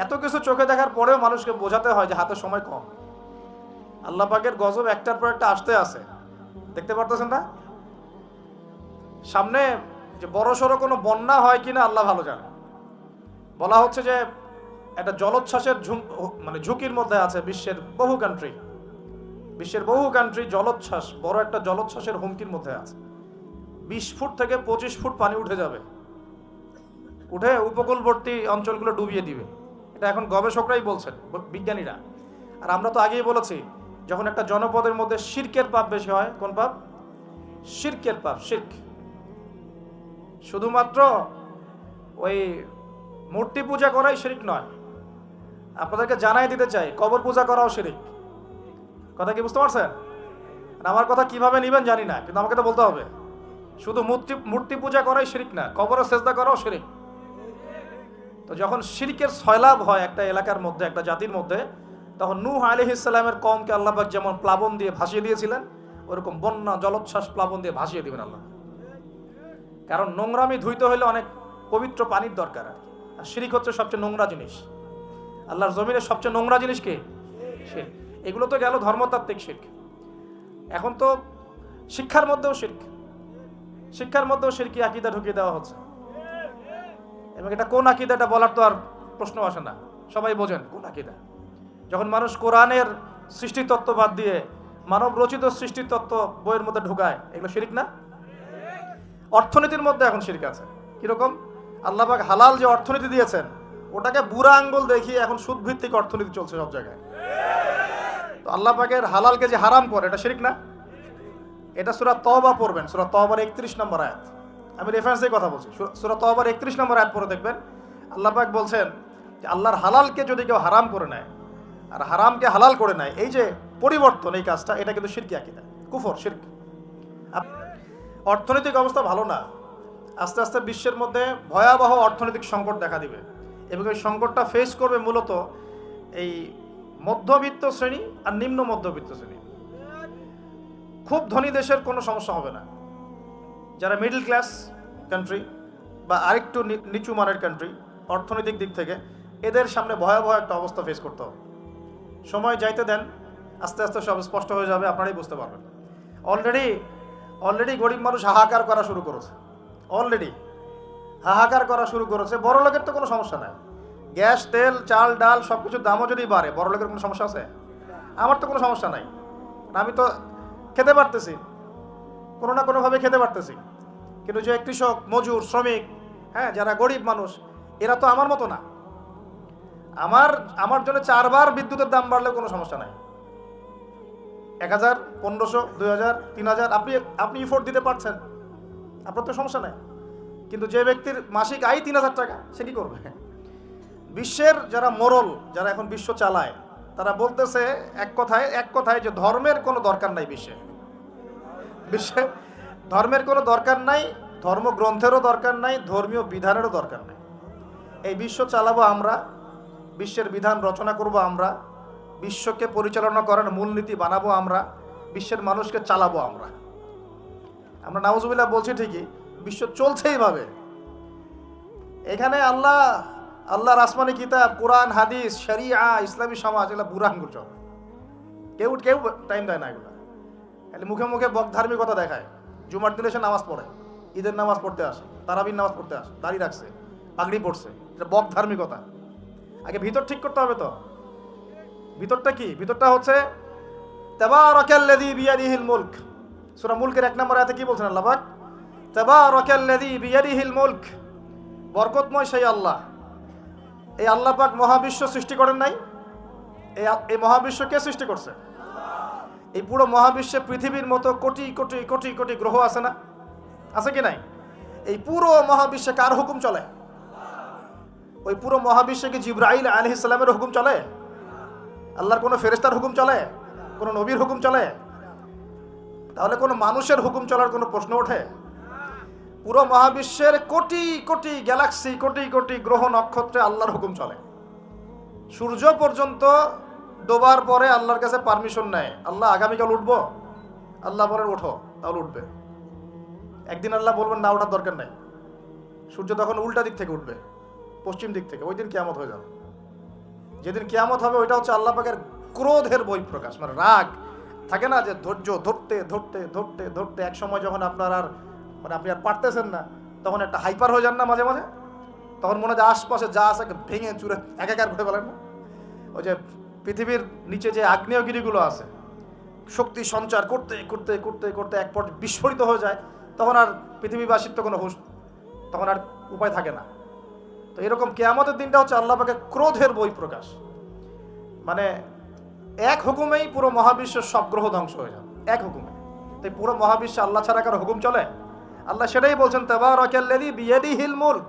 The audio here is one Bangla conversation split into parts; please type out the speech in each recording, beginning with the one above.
এত কিছু চোখে দেখার পরেও মানুষকে বোঝাতে হয় যে হাতে সময় কম। আল্লাহ পাকের গজব একটার পর একটা আসতে আছে, দেখতে পারতেছেন না? সামনে যে বড় সড়ো কোনো বন্যা হয় কিনা আল্লাহ ভালো জানে। বলা হচ্ছে যে একটা জলোচ্ছ্বাসের মানে ঝুঁকির মধ্যে আছে বিশ্বের বহু কান্ট্রি জলোচ্ছ্বাস, বড় একটা জলোচ্ছ্বাসের হুমকির মধ্যে আছে। 20 ফুট থেকে 25 ফুট পানি উঠে যাবে, উঠে উপকূলবর্তী অঞ্চলগুলো ডুবিয়ে দিবে। এটা এখন গবেষকরাই বলছেন, বিজ্ঞানীরা। আর আমরা তো আগেই বলেছি, যখন একটা জনপদের মধ্যে শিরকের পাপ বেশি হয়, কোন পাপ? শিরকের পাপ। শিরক শুধুমাত্র ওই মূর্তি পূজা করাই শিরক নয়, আপনাদেরকে জানাই দিতে চাই, কবর পূজা করাও শিরক। কথা কি বুঝতে পারছেন? আমার কথা কিভাবে নেবেন জানি না, কিন্তু আমাকে তো বলতে হবে। শুধু মূর্তি পূজা করাই শিরক না, কবরে সেজদা করাও শিরক। তো যখন শিরকের সয়লাব হয় একটা এলাকার মধ্যে, একটা জাতির মধ্যে, তখন নূহ আলাইহিস সালামের কওমকে আল্লাহ পাক যেমন প্লাবন দিয়ে ভাসিয়ে দিয়েছিলেন, ওরকম বন্যা জলোচ্ছ্বাস প্লাবন দিয়ে ভাসিয়ে দিবেন আল্লাহ। কারণ নোংরামি ধুইতে হলে অনেক পবিত্র পানির দরকার। আর শিরক হচ্ছে সবচেয়ে নোংরা জিনিস। আল্লাহর জমিনের সবচেয়ে নোংরা জিনিস কি? শিরক। এগুলো তো গেল ধর্মতাত্ত্বিক শিরক। এখন তো শিক্ষার মধ্যেও শিরকি আকীদা ঢুকিয়ে দেওয়া হচ্ছে। এবং এটা কোন আকীদা, এটা বলার তো আর প্রশ্ন আসে না, সবাই বোঝেন কোন আকীদা। যখন মানুষ কোরআনের সৃষ্টিতত্ত্ব বাদ দিয়ে মানব রচিত সৃষ্টিতত্ত্ব বইয়ের মধ্যে ঢুকায়, এগুলো শিরক না? অর্থনীতির মধ্যে এখন শিরক আছে। কিরকম? আল্লাহ পাক হালাল যে অর্থনীতি দিয়েছেন, ওটাকে বুড়া আঙ্গুল দেখিয়ে এখন সুদ ভিত্তিক অর্থনীতি চলছে সব জায়গায়। তো আল্লাহ পাকের হালালকে যে হারাম করে, এটা শিরক না? এটা সূরা তওবা পড়বেন, সূরা তওবার 31 নম্বর আয়াত। আমি রেফারেন্সে কথা বলছি, সূরা তওবার 31 নম্বর আয়াত পড়ে দেখবেন। আল্লাহ পাক বলছেন যে আল্লাহর হালালকে যদি কেউ হারাম করে নেয় আর হারামকে হালাল করে নেয়, এই যে পরিবর্তন, এই কাজটা, এটা কিন্তু শিরকি আকীদা, কুফর, শিরক। অর্থনৈতিক অবস্থা ভালো না, আস্তে আস্তে বিশ্বের মধ্যে ভয়াবহ অর্থনৈতিক সংকট দেখা দিবে। এবং এই সংকটটা ফেস করবে মূলত এই মধ্যবিত্ত শ্রেণী আর নিম্ন মধ্যবিত্ত শ্রেণী। খুব ধনী দেশের কোনো সমস্যা হবে না, যারা মিডল ক্লাস কান্ট্রি বা আরেকটু নিচু মানের কান্ট্রি অর্থনৈতিক দিক থেকে, এদের সামনে ভয়াবহ একটা অবস্থা ফেস করতে হবে। সময় যাইতে দেন, আস্তে আস্তে সব স্পষ্ট হয়ে যাবে, আপনারাই বুঝতে পারবেন। অলরেডি গরিব মানুষ হাহাকার করা শুরু করেছে। বড় লোকের তো কোনো সমস্যা নাই, গ্যাস, তেল, চাল, ডাল সব কিছুর দামও যদি বাড়ে, বড় লোকের কোনো সমস্যা আছে? আমার তো কোনো সমস্যা নাই, আমি তো খেতে পারতেছি, কোনো না কোনোভাবে খেতে পারতেছি। কিন্তু যে কৃষক, মজুর, শ্রমিক, হ্যাঁ, যারা গরিব মানুষ, এরা তো আমার মতো না। আমার জন্য 4 বার বিদ্যুতের দাম বাড়লেও কোনো সমস্যা নাই। 1000, 1500, 2000, 3000 আপনি ইফোর্ট দিতে পারছেন, আপনার তো সমস্যা নাই। কিন্তু যে ব্যক্তির মাসিক আয় 3000 টাকা, সে কি করবে? বিশ্বের যারা মোরল, যারা এখন বিশ্ব চালায়, তারা বলতেছে এক কথায় যে ধর্মের কোনো দরকার নাই বিশ্বে ধর্মের কোনো দরকার নাই, ধর্মগ্রন্থেরও দরকার নাই, ধর্মীয় বিধানেরও দরকার নাই। এই বিশ্ব চালাবো আমরা, বিশ্বের বিধান রচনা করব আমরা, বিশ্বকে পরিচালনা করার মূলনীতি বানাবো আমরা, বিশ্বের মানুষকে চালাবো আমরা। নাউজুবিল্লাহ বলছি ঠিকই, বিশ্ব চলছে এইভাবে। এখানে আল্লাহর আসমানি কিতাব, কোরআন, হাদিস, শরিয়া, ইসলামী সমাজ, এগুলো বুড়া আঙ্গুল চল। কেউ টাইম দেয় না এগুলো, খালি মুখে মুখে বক ধার্মিকতা দেখায়। জুমার দিনে এসে নামাজ পড়ে, ঈদের নামাজ পড়তে আসে, তারাবির নামাজ পড়তে আসে, দাড়ি রাখছে, পাগড়ি পড়ছে, এটা বক ধার্মিকতা। আগে ভিতর ঠিক করতে হবে। তো ভিতরটা কি? ভিতরটা হচ্ছে তাবারাকাল্লাযী বিয়াদিহিল মুলক। সূরা মুলকের 1 নম্বর আয়াতে কি বলছেন আল্লাহ পাক? তাবারাকাল্লাযী বিয়াদিহিল মুলক, বরকতময় সেই আল্লাহ। এই আল্লাহ পাক মহাবিশ্ব সৃষ্টি করেন নাই? এই মহাবিশ্ব কে সৃষ্টি করছে? এই পুরো মহাবিশ্বে পৃথিবীর মতো কোটি কোটি কোটি কোটি গ্রহ আছে না? আছে কি নাই? এই পুরো মহাবিশ্বে কার হুকুম চলে? ওই পুরো মহাবিশ্বে কি জিবরাইল আলাইহিস সালামের হুকুম চলে? আল্লাহর কোনো ফেরেশতার হুকুম চলে? কোনো নবীর হুকুম চলে? তাহলে কোনো মানুষের হুকুম চলার কোনো প্রশ্ন ওঠে? পুরো মহাবিশ্বের কোটি কোটি গ্যালাক্সি, কোটি কোটি গ্রহ নক্ষত্রে আল্লাহর হুকুম চলে। সূর্য পর্যন্ত ডোবার পরে আল্লাহর কাছে পারমিশন নেয়, আল্লাহ আগামীকাল উঠবো, আল্লাহ বলেন ওঠো, তাহলে উঠবে। একদিন আল্লাহ বলবেন না, ওঠার দরকার নাই, সূর্য তখন উল্টা দিক থেকে উঠবে, পশ্চিম দিক থেকে, ওই দিন কিয়ামত হয়ে যাবে। যেদিন কিয়ামত হবে ওইটা হচ্ছে আল্লাহ পাকের ক্রোধের বহিঃপ্রকাশ, মানে রাগ থাকে না, যে ধৈর্য ধরতে ধরতে ধরতে ধরতে এক সময় যখন আপনার আর মানে আপনি আর পারতেছেন না, তখন একটা হাইপার হয়ে যান না মাঝে মাঝে, তখন মনে হয় যে আশপাশে যা আছে ভেঙে চুরে একাকার করে ফেলেন না। ওই যে পৃথিবীর নিচে যে আগ্নেয়গিরিগুলো আছে, শক্তি সঞ্চার করতে করতে করতে করতে এক পর্যায়ে বিস্ফোরিত হয়ে যায়, তখন আর পৃথিবীবাসীর তো কোনো হুঁশ, তখন আর উপায় থাকে না। তো এরকম কিয়ামতের দিনটা হচ্ছে আল্লাহ পাকের ক্রোধের বহিঃপ্রকাশ, মানে এক হুকুমেই পুরো মহাবিশ্বের সব গ্রহ ধ্বংস হয়ে যাবে, এক হুকুমে। তাই পুরো মহাবিশ্বে আল্লাহ ছাড়া কারো হুকুম চলে? আল্লাহ সেটাই বলছেন, তাবারাকাল্লাযী বিয়াদিহিল মুলক,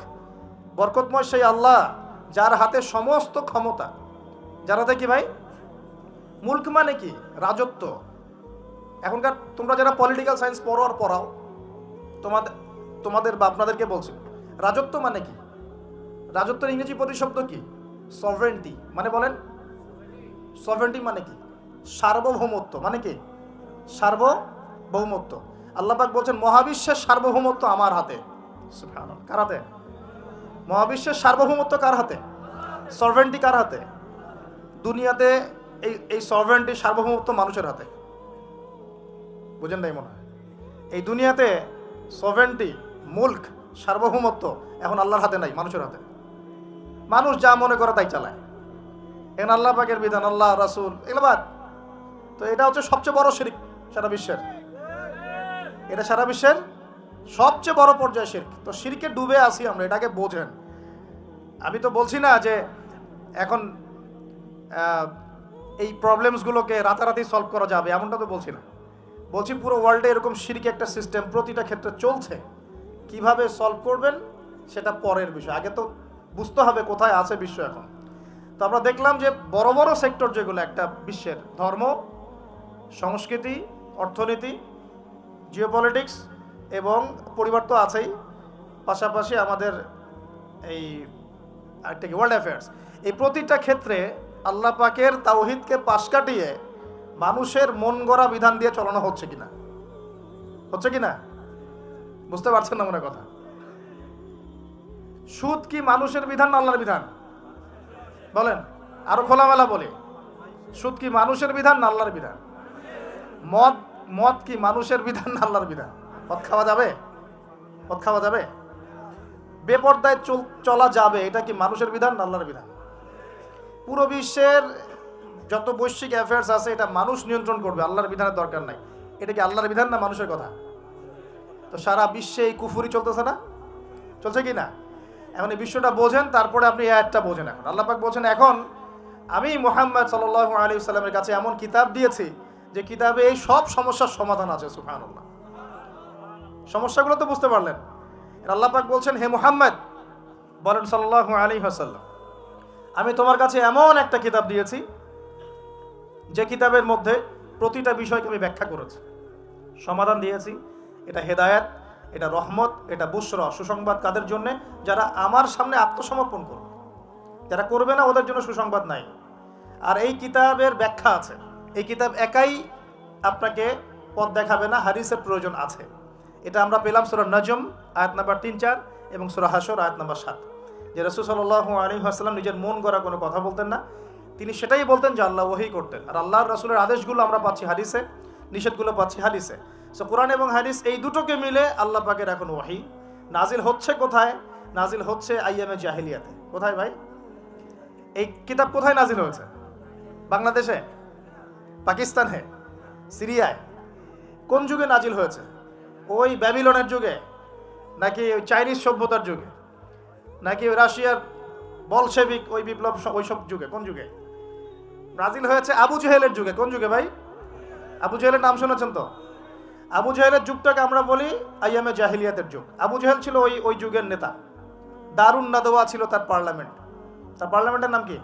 বরকতময় সেই আল্লাহ যার হাতে সমস্ত ক্ষমতা। যার হাতে কি ভাই? মুলক মানে কি? রাজত্ব। এখনকার তোমরা যারা পলিটিক্যাল সায়েন্স পড়ো আর পড়াও, তোমাদের বা আপনাদেরকে বলছি, রাজত্ব মানে কি? রাজত্বের ইংরেজি প্রতিশব্দ কি? সভরেন্টি। মানে বলেন, সভরেন্টি মানে কি? সার্বভৌমত্ব। মানে কি? সার্বভৌমত্ব। আল্লাহ পাক বলছেন মহাবিশ্বের সার্বভৌমত্ব আমার হাতে। সুবহানাল্লাহ। কার হাতে? মহাবিশ্বের সার্বভৌমত্ব কার হাতে? সভরেন্টি কার হাতে? দুনিয়াতে এই সভরেন্টি সার্বভৌমত্ব মানুষের হাতে। বুঝেন নাই মনে হয়? এই দুনিয়াতে সভরেন্টি, মুলক, সার্বভৌমত্ব এখন আল্লাহর হাতে নাই, মানুষের হাতে। মানুষ যা মনে করে তাই চালায়। এখন আল্লাহ পাকের বিধান, আল্লাহ রাসূল এগুলো বাদ। তো এটা হচ্ছে সবচেয়ে বড় শিরক সারা বিশ্বের। এটা সারা বিশ্বের সবচেয়ে বড় পর্যায়ে শিরক। তো শিরকে ডুবে আছি আমরা, এটাকে বোঝেন। আমি তো বলছি না যে এখন এই প্রবলেমসগুলোকে রাতারাতি সলভ করা যাবে, এমনটা তো বলছি না। বলছি পুরো ওয়ার্ল্ডে এরকম শিরকি একটা সিস্টেম প্রতিটা ক্ষেত্রে চলছে। কিভাবে সলভ করবেন সেটা পরের বিষয়, আগে তো বুঝতে হবে কোথায় আছে বিশ্ব এখন। তো আমরা দেখলাম যে বড় বড় সেক্টর যেগুলো একটা বিশ্বের, ধর্ম, সংস্কৃতি, অর্থনীতি, জিওপলিটিক্স এবং পরিবার তো আছেই, পাশাপাশি আমাদের এই একটা কি ওয়ার্ল্ড অ্যাফেয়ার্স, এই প্রতিটা ক্ষেত্রে আল্লাহ পাকের তাওহীদকে পাশ কাটিয়ে মানুষের মন গড়া বিধান দিয়ে চলানো হচ্ছে কিনা? হচ্ছে কিনা? বুঝতে পারছেন না মনে কথা? সুদ কি মানুষের বিধান না আল্লাহর বিধান? বলেন, আরো খোলামেলা বলি, সুদ কি মানুষের বিধান না আল্লাহর বিধান? মদ কি মানুষের বিধান না আল্লাহর বিধান? মদ খাওয়া যাবে? মদ খাওয়া যাবে? বেপরদায় চলা যাবে, এটা কি মানুষের বিধান না আল্লাহর বিধান? পুরো বিশ্বের যত বৈশ্বিক অ্যাফেয়ার্স আছে এটা মানুষ নিয়ন্ত্রণ করবে, আল্লাহর বিধানের দরকার নাই। এটা কি আল্লাহর বিধান না মানুষের কথা? তো সারা বিশ্বে এই কুফুরি চলতেছে না? চলছে কি না? এখন এই বিশ্বটা বোঝেন, তারপরে আপনি এই আয়াতটা বোঝেন। এখন আল্লাহ পাক বলছেন, এখন আমি মুহাম্মদ সাল্লাল্লাহু আলাইহি ওয়াসাল্লামের কাছে এমন কিতাব দিয়েছি যে কিতাবে এই সব সমস্যার সমাধান আছে। সুবহানাল্লাহ। সমস্যাগুলো তো বুঝতে পারলেন। আল্লাহ পাক বলছেন, হে মুহাম্মদ বলেন সাল্লাল্লাহু আলাইহি ওয়াসাল্লাম, আমি তোমার কাছে এমন একটা কিতাব দিয়েছি যে কিতাবের মধ্যে প্রতিটা বিষয়কে আমি ব্যাখ্যা করেছি, সমাধান দিয়েছি। এটা হেদায়েত, এটা রহমত, এটা বুশরা, সুসংবাদ কাদের জন্য? যারা আমার সামনে আত্মসমর্পণ করবে। যারা করবে না ওদের জন্য সুসংবাদ নাই। আর এই কিতাবের ব্যাখ্যা আছে। এই কিতাব একাই আপনাকে পথ দেখাবে না, হাদিসের প্রয়োজন আছে। এটা আমরা পেলাম সূরা নজম আয়াত নাম্বার 3-4 এবং সূরা হাশর আয়াত নাম্বার 7, যে রাসূল সাল্লাল্লাহু আলাইহি ওয়াসাল্লাম নিজের মন গড়া কোনো কথা বলতেন না। তিনি সেটাই বলতেন যে আল্লাহ ওহী করতেন। আর আল্লাহর রাসূলের আদেশগুলো আমরা পাচ্ছি হাদিসে, নিষেধগুলো পাচ্ছি হাদিসে। সো কোরআন এবং হাদিস এই দুটোকে মিলে আল্লাহ পাকের এখন ওহী নাজিল হচ্ছে। কোথায় নাজিল হচ্ছে? আইয়ামে জাহিলিয়াতে। কোথায় ভাই? এই কিতাব কোথায় নাজিল হয়েছে? বাংলাদেশে, পাকিস্তানে, সিরিয়ায়? কোন যুগে নাজিল হয়েছে? ওই ব্যাবিলনের যুগে, নাকি ওই চাইনিজ সভ্যতার যুগে, নাকি ওই রাশিয়ার বলশেভিক ওই বিপ্লব ওইসব যুগে? কোন যুগে নাজিল হয়েছে? আবু জেহেলের যুগে। কোন যুগে ভাই? আবু জেহেলের নাম শুনেছেন তো? আবু জেহেলের যুগটাকে আমরা বলি আইয়ামে জাহিলিয়াতের যুগ। আবু জেহেল ছিল ওই যুগের নেতা। দারুন নাদওয়া ছিল তার পার্লামেন্ট। তার পার্লামেন্টের নাম কি?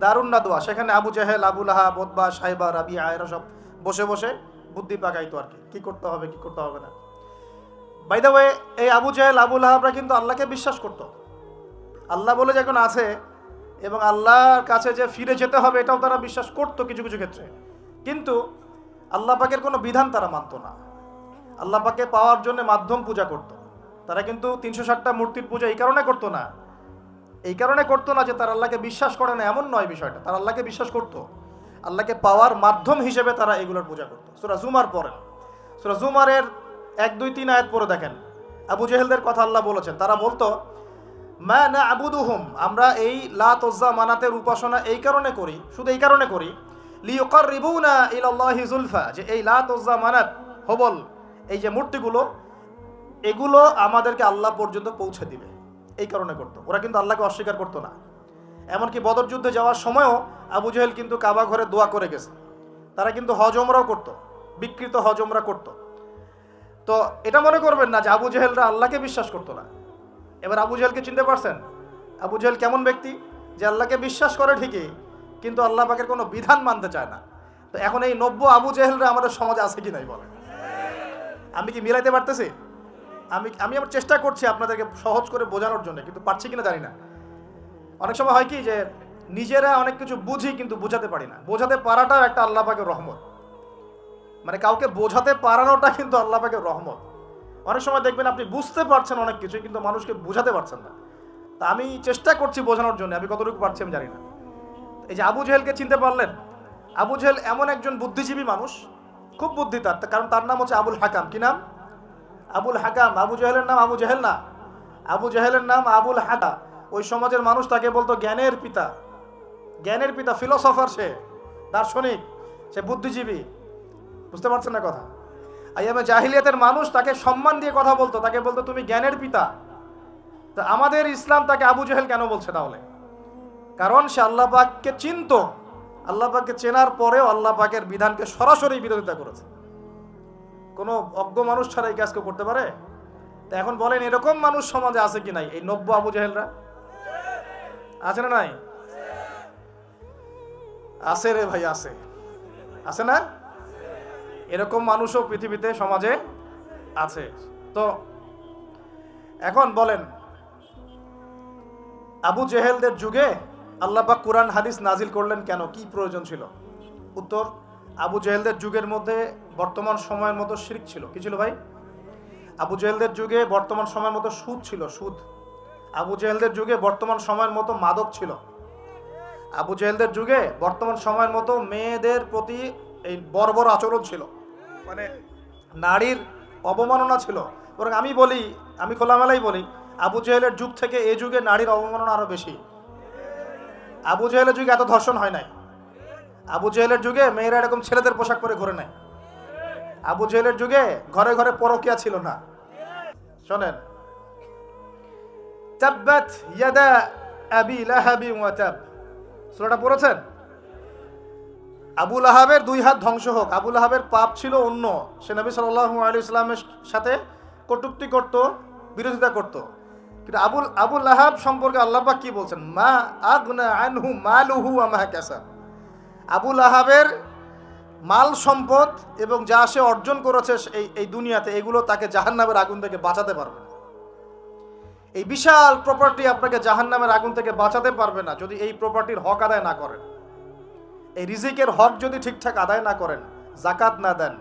দারুন নাদওয়া। সেখানে আবু জেহেল, আবু লাহাব, উতবা, সাইবা, রাবিয়া এরা সব বসে বসে বুদ্ধি পাকাইতো আর কি, কি করতে হবে কি করতে হবে না। বাই দ্য ওয়ে, এই আবু জেহেল, আবু লাহাবরা কিন্তু আল্লাহকে বিশ্বাস করতো। আল্লাহ বলে যখন আছে এবং আল্লাহর কাছে যে ফিরে যেতে হবে এটাও তারা বিশ্বাস করতো কিছু কিছু ক্ষেত্রে। কিন্তু আল্লাহ পাকের কোনো বিধান তারা মানতো না। আল্লাহ পাকে পাওয়ার জন্য মাধ্যম পূজা করত। তারা কিন্তু 360টা মূর্তির পূজা এই কারণে করতো না এই কারণে করতো না যে তারা আল্লাহকে বিশ্বাস করে না, এমন নয় বিষয়টা। তারা আল্লাহকে বিশ্বাস করতো, আল্লাহকে পাওয়ার মাধ্যম হিসেবে তারা এগুলোর পূজা করতো। সূরা জুমার পড়েন, সূরা জুমারের 1, 2, 3 আয়াত পড়ে দেখেন, আবু জেহেলদের কথা আল্লাহ বলেছেন। তারা বলতো মা না'বুদুহুম, আমরা এই লাত উজ্জা মানাতের উপাসনা এই কারণে করি, শুধু এই কারণে করি, লিয়ুকাররিবুনা ইলাল্লাহি যুলফা, যে এই লাত উজ্জা মানাত হবল, এই যে মূর্তিগুলো, এগুলো আমাদেরকে আল্লাহ পর্যন্ত পৌঁছে দিবে, এই কারণে করতো। ওরা কিন্তু আল্লাহকে অস্বীকার করতো না। এমনকি বদর যুদ্ধে যাওয়ার সময়ও আবু জেহেল কিন্তু কাবা ঘরে দোয়া করে গেছে। তারা কিন্তু হজ ওমরাও করতো, বিকৃত হজ ওমরা করতো। তো এটা মনে করবেন না যে আবু জেহেলরা আল্লাহকে বিশ্বাস করতো না। এবার আবু জেহেলকে চিনতে পারছেন? আবু জেহেল কেমন ব্যক্তি, যে আল্লাহকে বিশ্বাস করে ঠিকই, কিন্তু আল্লাহ পাকের কোনো বিধান মানতে চায় না। তো এখন এই 90 আবু জেহেলরা আমাদের সমাজে আছে কি নাই বলে? আমি কি মিলাইতে পারতেছি? আমি আমার চেষ্টা করছি আপনাদেরকে সহজ করে বোঝানোর জন্য, কিন্তু পারছি কিনা জানি না। অনেক সময় হয় কি যে নিজেরা অনেক কিছু বুঝি কিন্তু বোঝাতে পারি না। বোঝাতে পারাটাও একটা আল্লাহ পাকের রহমত, মানে কাউকে বোঝাতে পারানোটা কিন্তু আল্লাহ পাকের রহমত। অনেক সময় দেখবেন আপনি বুঝতে পারছেন অনেক কিছু, কিন্তু মানুষকে বোঝাতে পারছেন না। তা আমি চেষ্টা করছি বোঝানোর জন্য, আমি কতটুকু পারছি আমি জানি না। এই যে আবু জেহেলকে চিনতে পারলেন? আবু জেহেল এমন একজন বুদ্ধিজীবী মানুষ, খুব বুদ্ধি তার, কারণ তার নাম হচ্ছে আবুল হাকাম। কি নাম? আবুল হাকাম। আবু জেহেলের নাম আবু জেহেল না, আবু জেহেলের নাম আবুল হাকাম। ওই সমাজের মানুষ তাকে বলতো জ্ঞানের পিতা, জ্ঞানের পিতা, ফিলোসফার, সে দার্শনিক, সে বুদ্ধিজীবী। বুঝতে পারছেন না কথা? আইয়ামে জাহিলিয়াতের মানুষ তাকে সম্মান দিয়ে কথা বলতো, তাকে বলতো তুমি জ্ঞানের পিতা। তো আমাদের ইসলাম তাকে আবু জেহেল কেন বলছে তাহলে? কারণ সে আল্লাহ পাককে চিনতো, আল্লাহ পাককে চেনার পরেও আল্লাহ পাকের বিধানকে সরাসরি বিরোধিতা করেছে। কোনো অজ্ঞ মানুষ ছাড়া এই কাজ কেউ করতে পারে? তো এখন বলেন এরকম মানুষ সমাজে আছে কি নাই? এই 90 আবু জেহেলরা আছে না নাই? আছে রে ভাই, আছে, আছে না? এরকম মানুষও পৃথিবীতে সমাজে আছে। তো এখন বলেন আবু জেহেলদের যুগে আল্লাহ পাক কুরআন হাদিস নাজিল করলেন কেন? কি প্রয়োজন ছিল? উত্তর, আবু জেহেলদের যুগের মধ্যে বর্তমান সময়ের মতো শিরক ছিল। কি ছিল ভাই? আবু জেহেলদের যুগে বর্তমান সময়ের মতো সুদ ছিল, সুদ। আবু জেহেলদের যুগে বর্তমান সময়ের মতো মাদক ছিল। আবু জেহেলদের যুগে বর্তমান সময়ের মতো মেয়েদের প্রতি এই বর্বর আচরণ ছিল, মানে নারীর অবমাননা ছিল। বরং আমি বলি, আমি খোলামেলাই বলি, আবু জেহেলের যুগ থেকে এই যুগে নারীর অবমাননা আরো বেশি। আবু জেহেলের যুগে এত ধর্ষণ হয় নাই। আবু জেহেলের যুগে মেয়েরা এরকম ছেলেদের পোশাক পরে ঘুরে নাই। আবু জেহেলের যুগে ঘরে ঘরে পরকিয়া ছিল না। শোনেন, তাব্বাত ইয়াদা আবি লাহাবি ওয়া তাব, সূরাটা পড়েছেন? আবু লাহাবের 2 হাত ধ্বংস হোক। আবু লাহাবের পাপ ছিল অন্য, সে নবী সাল্লাল্লাহু আলাইহি ওয়াসাল্লামের সাথে কটূক্তি করত, বিরোধিতা করত। কিন্তু আবু লাহাব সম্পর্কে আল্লাহ পাক কি বলছেন? মা আগনা আনহু মালুহু ওয়া মা কাসাব। আবু লাহাবের মাল সম্পদ এবং যা সে অর্জন করেছে এই দুনিয়াতে, এগুলো তাকে জাহান্নামের আগুন থেকে বাঁচাতে পারবে না। এই বিশাল প্রপার্টি আপনাকে জাহান্নামের আগুন থেকে বাঁচাতে পারবে না যদি এই প্রপার্টির হক আদায় না করেন। এই রিজিকের হক যদি ঠিকঠাক আদায় না করেন, জাকাত না দেন,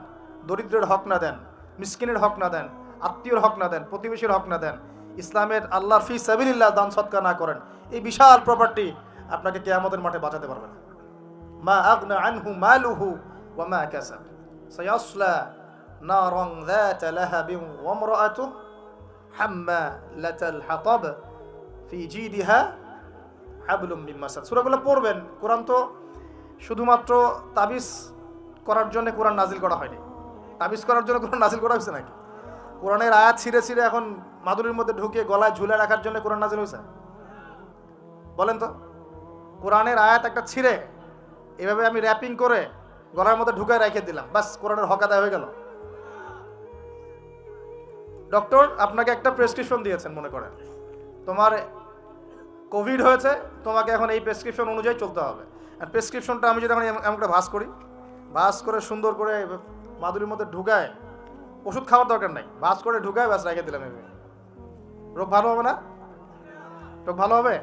দরিদ্রের হক না দেন, মিসকিনের হক না দেন, আত্মীয়র হক না দেন, প্রতিবেশীর হক না দেন, ইসলামের আল্লাহর ফি সাবিলিল্লাহ দান সদকা না করেন, এই বিশাল প্রপার্টি আপনাকে কিয়ামতের মাঠে বাঁচাতে পারবে না। মা আগনা আনহু মালুহু ওয়া মা কাসাব সায়াসলা নারান যাতা লাহাবিন ওয়া ইমরাআতুহু হাম্মালাতাল হাতাব ফি জিদিহা হাবলুম মিন মাসাদ। সূরাগুলো পড়বেন। কোরআন তো শুধুমাত্র তাবিজ করার জন্য কোরআন নাজিল করা হয়নি। তাবিজ করার জন্য কোরআন নাজিল করা হয়েছে নাকি? কোরআনের আয়াত ছিঁড়ে ছিঁড়ে এখন মাদুরির মধ্যে ঢুকিয়ে গলায় ঝুলে রাখার জন্য কোরআন নাজিল হয়েছে? বলেন তো। কোরআনের আয়াত একটা ছিঁড়ে এভাবে আমি র্যাপিং করে গলার মধ্যে ঢুকায় রেখে দিলাম, বাস কোরআনের হক আদায় হয়ে গেল। ডক্টর আপনাকে একটা প্রেসক্রিপশন দিয়েছেন, মনে করেন তোমার কোভিড হয়েছে, তোমাকে এখন এই প্রেসক্রিপশন অনুযায়ী চলতে হবে। আর প্রেসক্রিপশনটা আমি যদি এখন এমন করে ভাঁজ করি, ভাঁজ করে সুন্দর করে মাদুরির মধ্যে ঢুকায়, ওষুধ খাওয়ার দরকার নাই, ভাঁজ করে ঢুকায় বাস রেখে দিলাম, রোগ ভালো হবে না? রোগ ভালো হবে?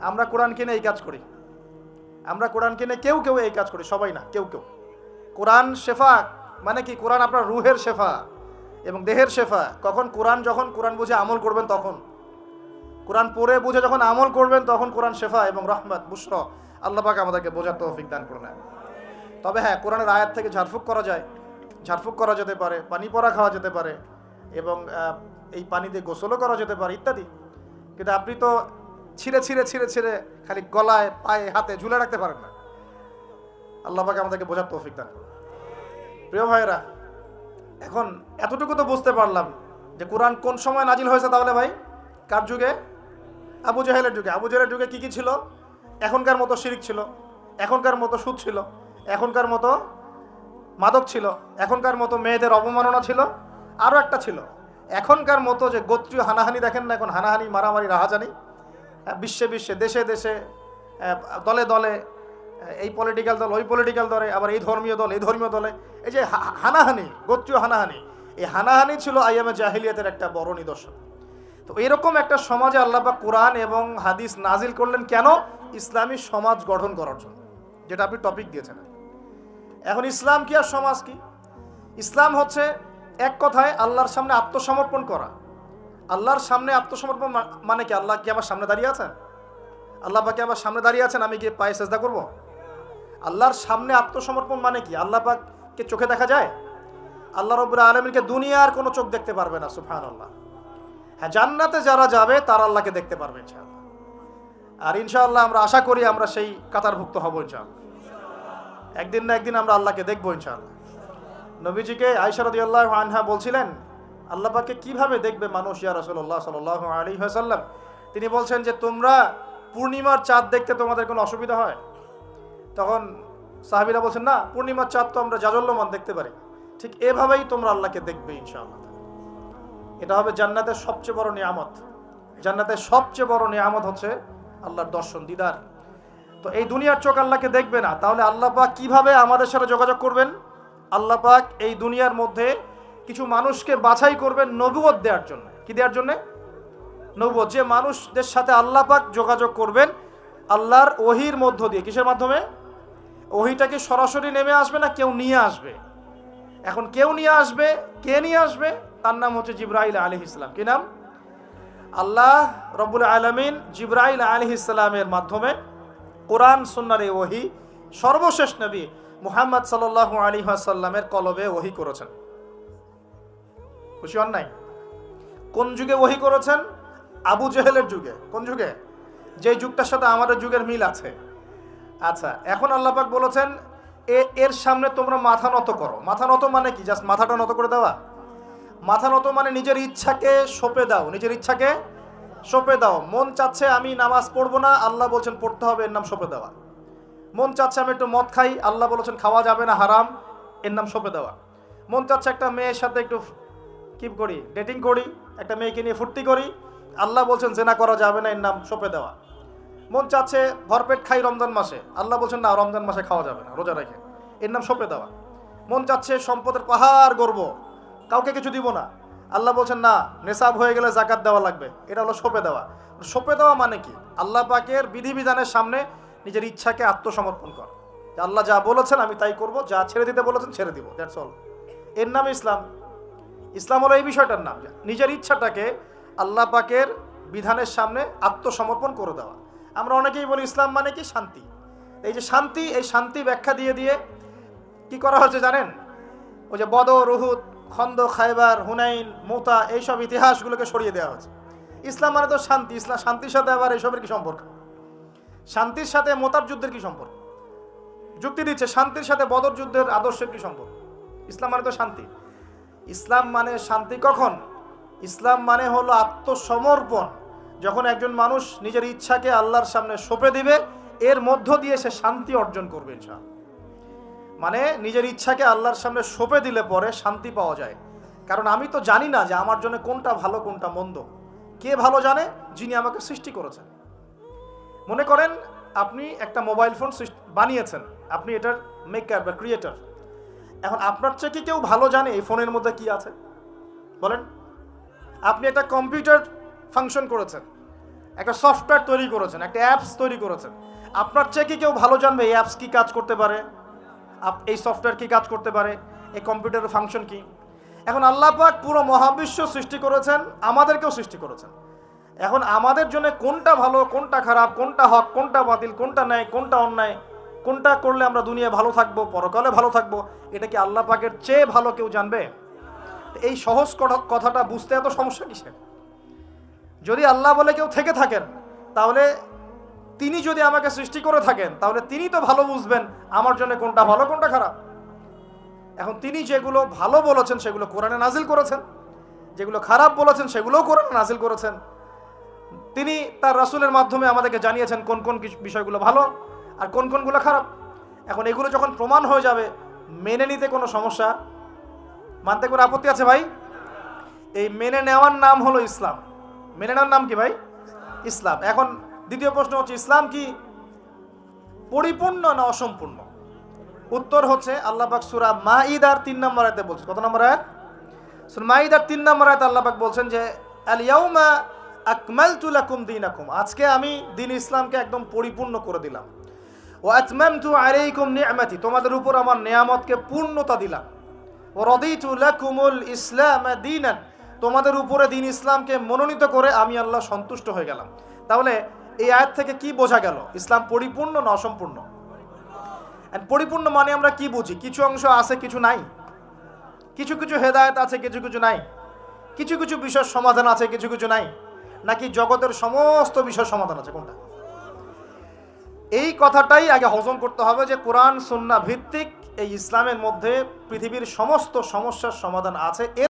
আমরা কোরআন কিনে এই কাজ করি, আমরা কোরআন কিনে কেউ কেউ এই কাজ করি, সবাই না, কেউ কেউ। কোরআন শেফা মানে কি? কোরআন আপনার রুহের শেফা এবং দেহের শেফা। কখন? কোরআন যখন কোরআন বুঝে আমল করবেন তখন। কোরআন পড়ে বুঝে যখন আমল করবেন তখন কোরআন শেফা এবং রহমত বুশরা। আল্লাহ পাক আমাদেরকে বোঝার তৌফিক দান করুন। তবে হ্যাঁ, কোরআনের আয়াত থেকে ঝাড়ফুঁক করা যায়, ঝাড়ফুঁক করা যেতে পারে, পানি পড়া খাওয়া যেতে পারে, এবং এই পানি দিয়ে গোসলও করা যেতে পারে ইত্যাদি। কিন্তু আপনি তো ছিঁড়ে ছিঁড়ে ছিঁড়ে ছিঁড়ে খালি গলায় পায়ে হাতে ঝুলে রাখতে পারেন না। আল্লাহ পাক আমাদেরকে বোঝার তৌফিক দান করুন। প্রিয় ভাইয়েরা, এখন এতটুকু তো বুঝতে পারলাম যে কোরআন কোন সময় নাজিল হয়েছে। তাহলে ভাই কার যুগে? আবু জাহেলের যুগে। আবু জাহেলের যুগে কি কি ছিল? এখনকার মতো শিরিক ছিল, এখনকার মতো সুদ ছিল, এখনকার মতো মাদক ছিল, এখনকার মতো মেয়েদের অবমাননা ছিল, আরও একটা ছিল এখনকার মতো যে গোত্রীয় হানাহানি। দেখেন না এখন হানাহানি, মারামারি, রাহাজানি বিশ্বে বিশ্বে, দেশে দেশে, দলে দলে, এই পলিটিক্যাল দল ওই পলিটিক্যাল দলে, আবার এই ধর্মীয় দল এই ধর্মীয় দলে, এই যে হানাহানি, গোত্রীয় হানাহানি, এই হানাহানি ছিল আইয়ামে জাহিলিয়াতের একটা বড় নিদর্শন। তো এরকম একটা সমাজে আল্লাহ পাক কোরআন এবং হাদিস নাজিল করলেন কেন? ইসলামী সমাজ গঠন করার জন্য, যেটা আপনি টপিক দিয়েছেন। এখন ইসলাম কি আর সমাজ কি? ইসলাম হচ্ছে এক কথায় আল্লাহর সামনে আত্মসমর্পণ করা। আল্লাহর সামনে আত্মসমর্পণ মানে কি? আল্লাহ কি আমার সামনে দাঁড়িয়ে আছেন? আল্লাহ পাক কি আমার সামনে দাঁড়িয়ে আছেন? আমি গিয়ে পায়ে সেজদা করব? আল্লাহর সামনে আত্মসমর্পণ মানে কি? আল্লাহ পাককে চোখে দেখা যায়? আল্লাহ রাব্বুল আলামিনকে দুনিয়ার কোনো চোখ দেখতে পারবে না, সুবহানাল্লাহ। হ্যাঁ, জান্নাতে যারা যাবে তারা আল্লাহকে দেখতে পারবে ইনশাআল্লাহ। আর ইনশাআল্লাহ আমরা আশা করি আমরা সেই কাতারভুক্ত হব ইনশাআল্লাহ। একদিন না একদিন আমরা আল্লাহকে দেখবো ইনশাআল্লাহ। নবীজিকে আয়েশা রাদিয়াল্লাহু আনহা বলছিলেন, আল্লাহ পাককে কিভাবে দেখবে মানুষ ইয়া রাসূলুল্লাহ সাল্লাল্লাহু আলাইহি ওয়াসাল্লাম? তিনি বলছেন যে তোমরা পূর্ণিমার চাঁদ দেখতে তোমাদের কোনো অসুবিধা হয়? তখন সাহাবীরা বলছেন, না, পূর্ণিমার চাঁদ তো আমরা জাজল্যমান দেখতে পারি। ঠিক এভাবেই তোমরা আল্লাহকে দেখবে ইনশাআল্লাহ। এটা হবে জান্নাতের সবচেয়ে বড় নিয়ামত। জান্নাতের সবচেয়ে বড় নিয়ামত হচ্ছে আল্লাহর দর্শন, দিদার। তো এই দুনিয়ার চোখ আল্লাহকে দেখবে না, তাহলে আল্লাহ পাক কিভাবে আমাদের সাথে যোগাযোগ করবেন? আল্লাহ পাক এই দুনিয়ার মধ্যে কিছু মানুষকে বাছাই করবেন নবুয়ত দেওয়ার জন্য। কি দেওয়ার জন্য? নবুয়ত। যে মানুষদের সাথে আল্লাহ পাক যোগাযোগ করবেন আল্লাহর ওহির মধ্য দিয়ে। কিসের মাধ্যমে? ওহিটা কি সরাসরি নেমে আসবে না কেউ নিয়ে আসবে? এখন কেউ নিয়ে আসবে, কে নিয়ে আসবে? তার নাম হচ্ছে জিবরাইল আলাইহিস সালাম। কি নাম? আল্লাহ রব্বুল আলামিন জিবরাইল আলাইহিস সালামের মাধ্যমে কোরআন সুন্নাহর এই ওহী সর্বশেষ নবী মুহাম্মদ সাল্লাল্লাহু আলাইহি ওয়াসাল্লামের কলবে ওহী করেছেন। খুশি হন নাই? কোন যুগে ওহী করেছেন? আবু জেহেলের যুগে। কোন যুগে? যে যুগটার সাথে আমাদের যুগের মিল আছে। আচ্ছা, এখন আল্লাহ পাক বলেছেন এর সামনে তোমরা মাথা নত করো। মাথা নত মানে কি? জাস্ট মাথাটা নত করে দেওয়া? মাথা নত মানে নিজের ইচ্ছাকে সঁপে দাও, নিজের ইচ্ছাকে সঁপে দাও। মন চাচ্ছে আমি নামাজ পড়বো না, আল্লাহ বলছেন পড়তে হবে, এর নাম সঁপে দেওয়া। মন চাচ্ছে আমি একটু মদ খাই, আল্লাহ বলেছেন খাওয়া যাবে না, হারাম, এর নাম সঁপে দেওয়া। মন চাচ্ছে একটা মেয়ের সাথে একটু কি করি, ডেটিং করি, একটা মেয়েকে নিয়ে ফুর্তি করি, আল্লাহ বলছেন জেনা করা যাবে না, এর নাম সঁপে দেওয়া। মন চাচ্ছে ভরপেট খাই রমজান মাসে, আল্লাহ বলছেন না, রমজান মাসে খাওয়া যাবে না, রোজা রেখে, এর নাম সঁপে দেওয়া। মন চাচ্ছে সম্পদের পাহাড় গড়বো, কাউকে কিছু দিব না, আল্লাহ বলছেন না, নেশাব হয়ে গেলে জাকাত দেওয়া লাগবে, এটা হলো সঁপে দেওয়া। সঁপে দেওয়া মানে কি? আল্লাহ পাকের বিধিবিধানের সামনে নিজের ইচ্ছাকে আত্মসমর্পণ কর। আল্লাহ যা বলেছেন আমি তাই করব, যা ছেড়ে দিতে বলেছেন ছেড়ে দিব, দ্যাটস অল। এর নাম ইসলাম। ইসলাম হলো এই বিষয়টার নাম, নিজের ইচ্ছাটাকে আল্লাহ পাকের বিধানের সামনে আত্মসমর্পণ করে দেওয়া। আমরা অনেকেই বলি ইসলাম মানে কি? শান্তি। এই যে শান্তি, এই শান্তি ব্যাখ্যা দিয়ে দিয়ে কি করা হচ্ছে জানেন? ওই যে বদর, উহুদ, খন্দক, খায়বার, হুনাইন, মুতা, এইসব ইতিহাসগুলোকে সরিয়ে দেওয়া হয়েছে। ইসলাম মানে তো শান্তি। ইসলাম শান্তির সাথে আবার এইসবের কি সম্পর্ক? শান্তির সাথে মোতার যুদ্ধের কি সম্পর্ক? যুক্তি দিচ্ছে শান্তির সাথে বদর যুদ্ধের আদর্শের কি সম্পর্ক? ইসলাম মানে তো শান্তি। ইসলাম মানে শান্তি কখন? ইসলাম মানে হলো আত্মসমর্পণ। যখন একজন মানুষ নিজের ইচ্ছাকে আল্লাহর সামনে সঁপে দিবে, এর মধ্য দিয়ে সে শান্তি অর্জন করবে ইনশাআল্লাহ। মানে নিজের ইচ্ছাকে আল্লাহর সামনে সঁপে দিলে পরে শান্তি পাওয়া যায়। কারণ আমি তো জানি না যে আমার জন্য কোনটা ভালো কোনটা মন্দ। কে ভালো জানে? যিনি আমাকে সৃষ্টি করেছেন। মনে করেন আপনি একটা মোবাইল ফোন বানিয়েছেন, আপনি এটার মেকার বা ক্রিয়েটর। এখন আপনার চেয়ে কি কেউ ভালো জানে এই ফোনের মধ্যে কি আছে? বলেন। আপনি একটা কম্পিউটার ফাংশন করেছেন, একটা সফটওয়্যার তৈরি করেছেন, একটা অ্যাপস তৈরি করেছেন। আপনার চেয়ে কি কেউ ভালো জানবে এই অ্যাপস কি কাজ করতে পারে, এই সফটওয়্যার কি কাজ করতে পারে, এই কম্পিউটারের ফাংশন কি? এখন আল্লাহ পাক পুরো মহাবিশ্ব সৃষ্টি করেছেন, আমাদেরকেও সৃষ্টি করেছেন। এখন আমাদের জন্য কোনটা ভালো, কোনটা খারাপ, কোনটা হক, কোনটা বাতিল, কোনটা ন্যায়, কোনটা অন্যায়, কোনটা করলে আমরা দুনিয়ায় ভালো থাকবো, পরকালে ভালো থাকবো, এটা কি আল্লাহ পাকের চেয়ে ভালো কেউ জানবে? এই সহজ কথাটা বুঝতে এত সমস্যা কিসের? যদি আল্লাহ বলে কেউ থেকে থাকেন, তাহলে তিনি যদি আমাকে সৃষ্টি করে থাকেন, তাহলে তিনি তো ভালো বুঝবেন আমার জন্য কোনটা ভালো কোনটা খারাপ। এখন তিনি যেগুলো ভালো বলেছেন সেগুলো কোরআনে নাজিল করেছেন, যেগুলো খারাপ বলেছেন সেগুলোও কোরআনে নাজিল করেছেন। তিনি তার রাসূলের মাধ্যমে আমাদেরকে জানিয়েছেন কোন কোন বিষয়গুলো ভালো আর কোন কোনগুলো খারাপ। এখন এগুলো যখন প্রমাণ হয়ে যাবে, মেনে নিতে কোনো সমস্যা, মানতে কোনো আপত্তি আছে ভাই? এই মেনে নেওয়ার নাম হলো ইসলাম। মেনে নেওয়ার নাম কি ভাই? ইসলাম। এখন দ্বিতীয় প্রশ্ন হচ্ছে, ইসলাম কি পরিপূর্ণ না অসম্পূর্ণ? উত্তর হচ্ছে আল্লাহ পাক সূরা মাঈদার 3 নম্বর আয়াতে বলছেন। কত নম্বর আয়াত? সূরা মাঈদার 3 নম্বর আয়াতে আল্লাহ পাক বলছেন যে আল ইয়াউমা আকমালতু লাকুম দীনাকুম, আজকে আমি দ্বীন ইসলামকে একদম পরিপূর্ণ করে দিলাম। ওয়া আতমামতু আলাইকুম নি'মাতি, তোমাদের উপর আমার নিয়ামতকে পূর্ণতা দিলাম। ওয়া রাদিতু লাকুমুল ইসলাম দীনান, তোমাদের উপরে দ্বীন ইসলামকে মনোনীত করে আমি আল্লাহ সন্তুষ্ট হয়ে গেলাম। তাহলে এই আয়াত থেকে কি বোঝা গেল? ইসলাম পরিপূর্ণ না অসম্পূর্ণ? পরিপূর্ণ মানে আমরা কি বুঝি? কিছু অংশ আছে, কিছু নাই, কিছু কিছু হেদায়েত আছে, কিছু কিছু নাই, কিছু কিছু বিষয়ের সমাধান আছে, কিছু কিছু নাই, নাকি জগতের সমস্ত বিষয়ের সমাধান আছে? কোনটা? এই কথাটাই আগে হজম করতে হবে যে কোরআন সুন্নাহ ভিত্তিক এই ইসলামের মধ্যে পৃথিবীর সমস্ত সমস্যার সমাধান আছে।